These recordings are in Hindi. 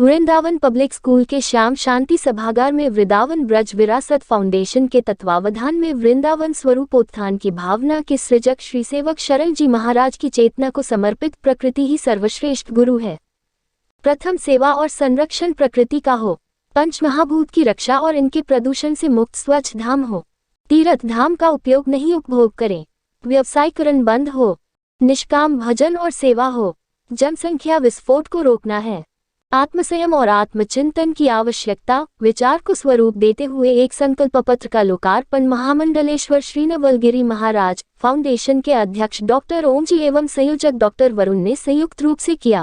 वृंदावन पब्लिक स्कूल के श्याम शांति सभागार में वृंदावन ब्रज विरासत फाउंडेशन के तत्वावधान में वृंदावन स्वरूपोत्थान की भावना के सृजक श्री सेवक शरण जी महाराज की चेतना को समर्पित प्रकृति ही सर्वश्रेष्ठ गुरु है। प्रथम सेवा और संरक्षण प्रकृति का हो। पंच महाभूत की रक्षा और इनके प्रदूषण से मुक्त स्वच्छ धाम हो। तीर्थ धाम का उपयोग नहीं उपभोग करें। व्यवसायीकरण बंद हो। निष्काम भजन और सेवा हो। जनसंख्या विस्फोट को रोकना है। आत्मसंयम और आत्मचिंतन की आवश्यकता विचार को स्वरूप देते हुए एक संकल्प पत्र का लोकार्पण महामंडलेश्वर श्रीनवलगिरी महाराज फाउंडेशन के अध्यक्ष डॉक्टर ओम जी एवं संयोजक डॉक्टर वरुण ने संयुक्त रूप से किया।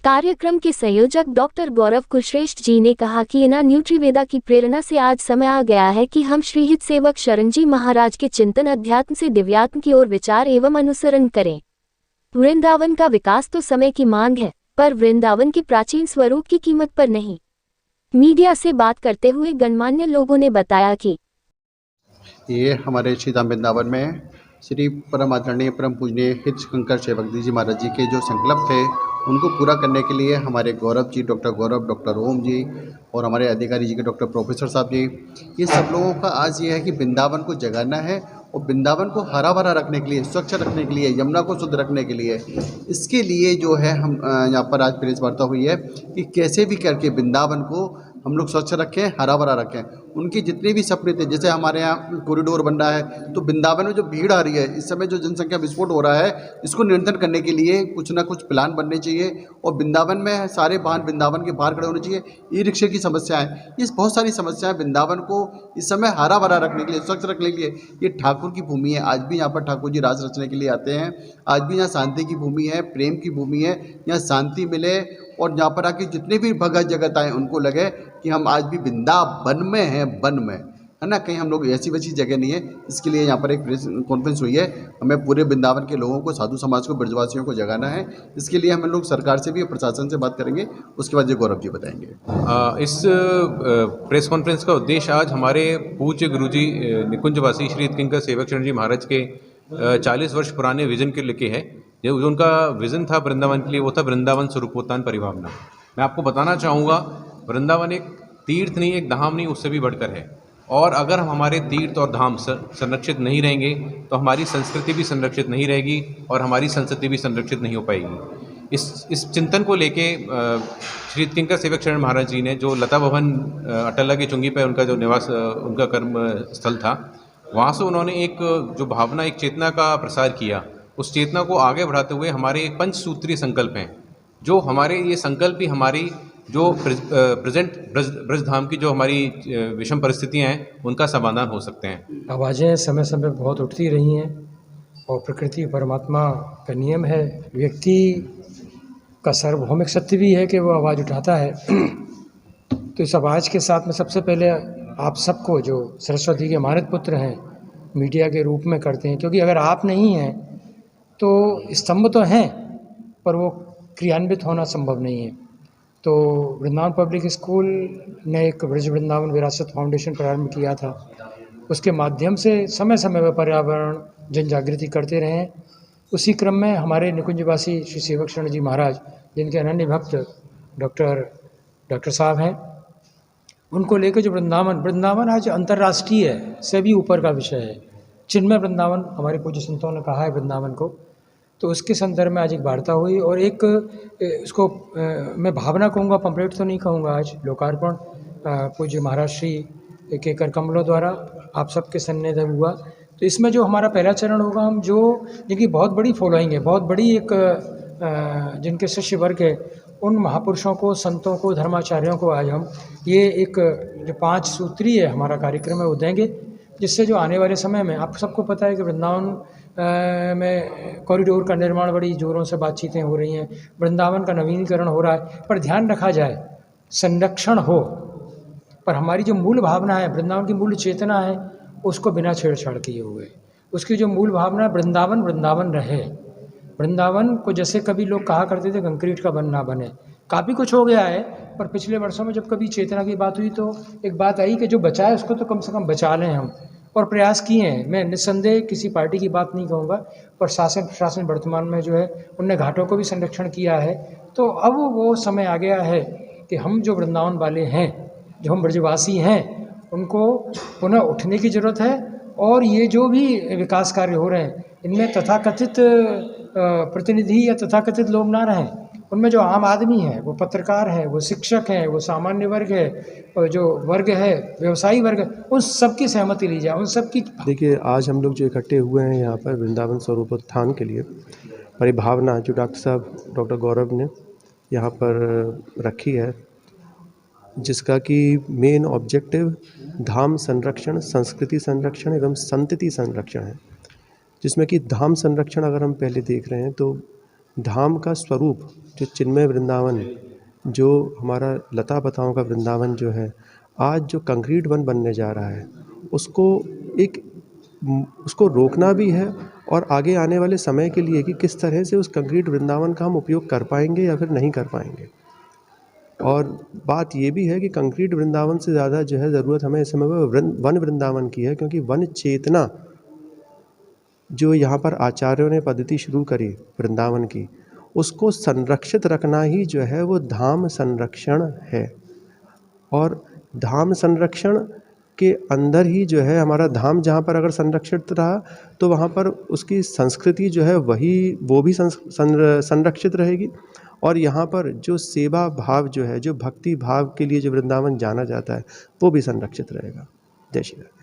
कार्यक्रम के संयोजक डॉक्टर गौरव कुलश्रेष्ठ जी ने कहा कि इना न्यूट्रीवेदा की प्रेरणा से आज समय आ गया है कि हम श्रीहित सेवक शरण जी महाराज के चिंतन अध्यात्म से दिव्यात्म की ओर विचार एवं अनुसरण करें। वृंदावन का विकास तो समय की मांग है, पर वृंदावन के प्राचीन स्वरूप की कीमत पर नहीं। मीडिया से बात करते हुए गणमान्य लोगों ने बताया कि ये हमारे श्री धाम वृंदावन में श्री परम आदरणीय परम पूजनीय हित शंकर सेवक जी महाराज जी के जो संकल्प थे उनको पूरा करने के लिए हमारे गौरव जी, डॉक्टर गौरव, डॉक्टर ओम जी और हमारे अधिकारी जी के डॉक्टर प्रोफेसर साहब जी, ये सब लोगों का आज ये है कि वृंदावन को जगाना है और वृंदावन को हरा भरा रखने के लिए, स्वच्छ रखने के लिए, यमुना को शुद्ध रखने के लिए, इसके लिए जो है हम यहाँ पर आज प्रेस वार्ता हुई है कि कैसे भी करके वृंदावन को हम लोग स्वच्छ रखें, हरा भरा रखें। उनकी जितने भी सपने थे, जैसे हमारे यहाँ कॉरिडोर बन रहा है तो वृंदावन में जो भीड़ आ रही है इस समय, जो जनसंख्या विस्फोट हो रहा है, इसको नियंत्रण करने के लिए कुछ ना कुछ प्लान बनने चाहिए और वृंदावन में सारे वाहन वृंदावन के बाहर खड़े होने चाहिए। ई रिक्शे की समस्याएं, ये बहुत सारी समस्याएं वृंदावन को इस समय हरा भरा रखने के लिए, स्वच्छ रखने के लिए, ये ठाकुर की भूमि है। आज भी यहाँ पर ठाकुर जी राज रचने के लिए आते हैं। आज भी यहाँ शांति की भूमि है, प्रेम की भूमि है, यहाँ शांति मिले और यहाँ पर आके जितने भी भगत जगत आए उनको लगे कि हम आज भी वृंदावन में हैं, वन में, है ना, कहीं हम लोग ऐसी वैसी जगह नहीं है। इसके लिए यहाँ पर एक प्रेस कॉन्फ्रेंस हुई है। हमें पूरे वृंदावन के लोगों को, साधु समाज को, ब्रजवासियों को जगाना है। इसके लिए हम लोग सरकार से भी, प्रशासन से बात करेंगे। उसके बाद ये गौरव जी बताएंगे। इस प्रेस कॉन्फ्रेंस का उद्देश्य आज हमारे पूज्य गुरुजी निकुंजवासी श्री किंकर सेवक शरण जी महाराज के 40 वर्ष पुराने विजन के लेके है। जो उनका विज़न था वृंदावन के लिए, वो था वृंदावन स्वरूपोत्थान परिभावना। मैं आपको बताना चाहूँगा, वृंदावन एक तीर्थ नहीं, एक धाम नहीं, उससे भी बढ़कर है। और अगर हम हमारे तीर्थ और धाम संरक्षित नहीं रहेंगे तो हमारी संस्कृति भी संरक्षित नहीं रहेगी और हमारी संस्कृति भी संरक्षित नहीं हो पाएगी। इस चिंतन को लेके श्री किंकर सेवक शरण महाराज जी ने, जो लता भवन अटला की चुंगी पर उनका जो निवास, उनका कर्म स्थल था, वहाँ से उन्होंने एक जो भावना, एक चेतना का प्रसार किया। उस चेतना को आगे बढ़ाते हुए हमारे पंचसूत्रीय संकल्प हैं, जो हमारे ये संकल्प ही हमारी जो प्रेजेंट ब्रजधाम की जो हमारी विषम परिस्थितियां हैं उनका समाधान हो सकते हैं। आवाज़ें समय समय बहुत उठती रही हैं और प्रकृति परमात्मा का नियम है, व्यक्ति का सार्वभौमिक सत्य भी है कि वो आवाज़ उठाता है। तो इस आवाज़ के साथ में सबसे पहले आप सबको, जो सरस्वती के मानद पुत्र हैं, मीडिया के रूप में करते हैं, क्योंकि अगर आप नहीं हैं तो स्तंभ तो हैं पर वो क्रियान्वित होना संभव नहीं है। तो वृंदावन पब्लिक स्कूल ने एक ब्रज वृंदावन विरासत फाउंडेशन प्रारंभ किया था। उसके माध्यम से समय समय पर पर्यावरण जन जागृति करते रहे हैं। उसी क्रम में हमारे निकुंजवासी श्री सेवक शरण जी महाराज, जिनके अनन्य भक्त डॉक्टर साहब हैं, उनको लेकर जो वृंदावन आज अंतर्राष्ट्रीय से भी ऊपर का विषय है। चिन्मय वृंदावन हमारे पूज्य संतों ने कहा है वृंदावन को। तो उसके संदर्भ में आज एक वार्ता हुई और एक उसको मैं भावना कहूँगा, पंपलेट तो नहीं कहूँगा, आज लोकार्पण पूज्य महाराज श्री के कर कमलों द्वारा आप सबके सन्निधि हुआ। तो इसमें जो हमारा पहला चरण होगा, हम जो जिनकी बहुत बड़ी फॉलोइंग है, बहुत बड़ी एक जिनके शिष्य वर्ग है, उन महापुरुषों को, संतों को, धर्माचार्यों को आज हम ये एक जो 5 सूत्री है हमारा कार्यक्रम है वो देंगे, जिससे जो आने वाले समय में, आप सबको पता है कि वृंदावन में कॉरिडोर का निर्माण बड़ी ज़ोरों से बातचीतें हो रही हैं, वृंदावन का नवीनीकरण हो रहा है, पर ध्यान रखा जाए, संरक्षण हो, पर हमारी जो मूल भावना है, वृंदावन की मूल चेतना है, उसको बिना छेड़छाड़ किए हुए, उसकी जो मूल भावना वृंदावन वृंदावन रहे। वृंदावन को जैसे कभी लोग कहा करते थे कंक्रीट का बन ना बने, काफ़ी कुछ हो गया है, पर पिछले वर्षों में जब कभी चेतना की बात हुई तो एक बात आई कि जो बचा है उसको तो कम से कम बचा लें हम, और प्रयास किए हैं। मैं निस्संदेह किसी पार्टी की बात नहीं कहूँगा, पर शासन प्रशासन वर्तमान में जो है उनने घाटों को भी संरक्षण किया है। तो अब वो समय आ गया है कि हम जो वृंदावन वाले हैं, जो हम ब्रजवासी हैं, उनको पुनः उठने की ज़रूरत है। और ये जो भी विकास कार्य हो रहे हैं, इनमें तथाकथित प्रतिनिधि या तथाकथित लोग ना रहें। उनमें जो आम आदमी है, वो पत्रकार है, वो शिक्षक है, वो सामान्य वर्ग है, और जो वर्ग है व्यवसायी वर्ग है, उन सबकी सहमति ली जाए, उन सबकी। देखिए, आज हम लोग जो इकट्ठे हुए हैं यहाँ पर वृंदावन स्वरूपोत्थान के लिए, परिभावना जो डॉक्टर साहब डॉक्टर गौरव ने यहाँ पर रखी है, जिसका कि मेन ऑब्जेक्टिव धाम संरक्षण, संस्कृति संरक्षण एवं संतति संरक्षण है। जिसमें कि धाम संरक्षण अगर हम पहले देख रहे हैं तो धाम का स्वरूप जो चिन्मय वृंदावन, जो हमारा लता पताओं का वृंदावन जो है, आज जो कंक्रीट वन बनने जा रहा है, उसको रोकना भी है और आगे आने वाले समय के लिए कि किस तरह से उस कंक्रीट वृंदावन का हम उपयोग कर पाएंगे या फिर नहीं कर पाएंगे। और बात ये भी है कि कंक्रीट वृंदावन से ज़्यादा जो है ज़रूरत हमें इस समय वन वृंदावन की है, क्योंकि वन चेतना जो यहाँ पर आचार्यों ने पद्धति शुरू करी वृंदावन की, उसको संरक्षित रखना ही जो है वो धाम संरक्षण है। और धाम संरक्षण के अंदर ही जो है हमारा धाम, जहाँ पर अगर संरक्षित रहा तो वहाँ पर उसकी संस्कृति जो है वो भी संरक्षित रहेगी। और यहाँ पर जो सेवा भाव जो है, जो भक्ति भाव के लिए जो वृंदावन जाना जाता है, वो भी संरक्षित रहेगा। जय श्री राम।